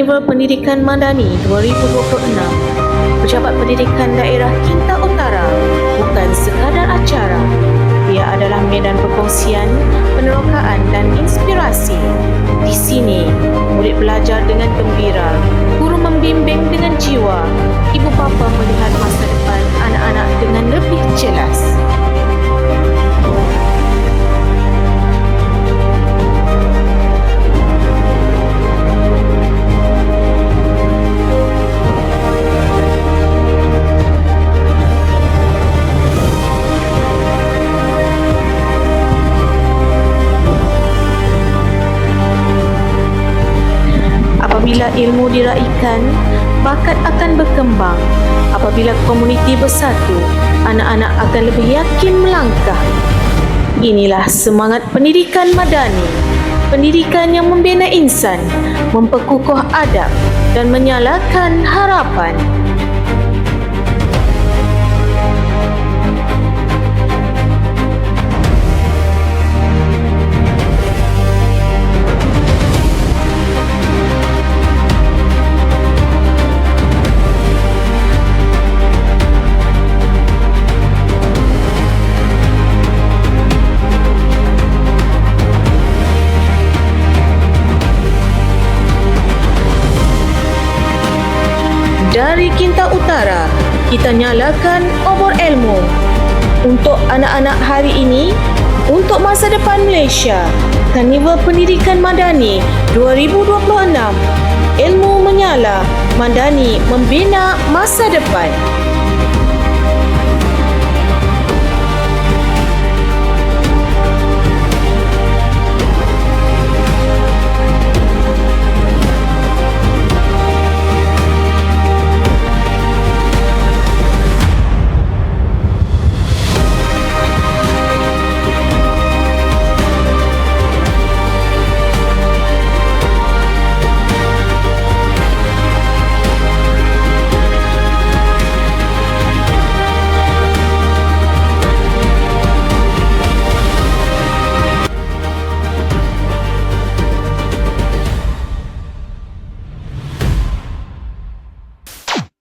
Karnival Pendidikan Madani 2026, Pejabat Pendidikan Daerah Kinta Utara bukan sekadar acara. Ia adalah medan perkongsian, penerokaan dan inspirasi. Di sini, murid belajar dengan gembira, guru membimbing dengan jiwa, ibu bapa melihat masa depan anak-anak dengan lebih jelas. Apabila ilmu diraikan, bakat akan berkembang. Apabila komuniti bersatu, anak-anak akan lebih yakin melangkah. Inilah semangat pendidikan madani. Pendidikan yang membina insan, memperkukuh adab dan menyalakan harapan. Dari Kinta Utara, kita nyalakan obor ilmu. Untuk anak-anak hari ini, untuk masa depan Malaysia, Karnival Pendidikan Madani 2026. Ilmu menyala, Madani membina masa depan.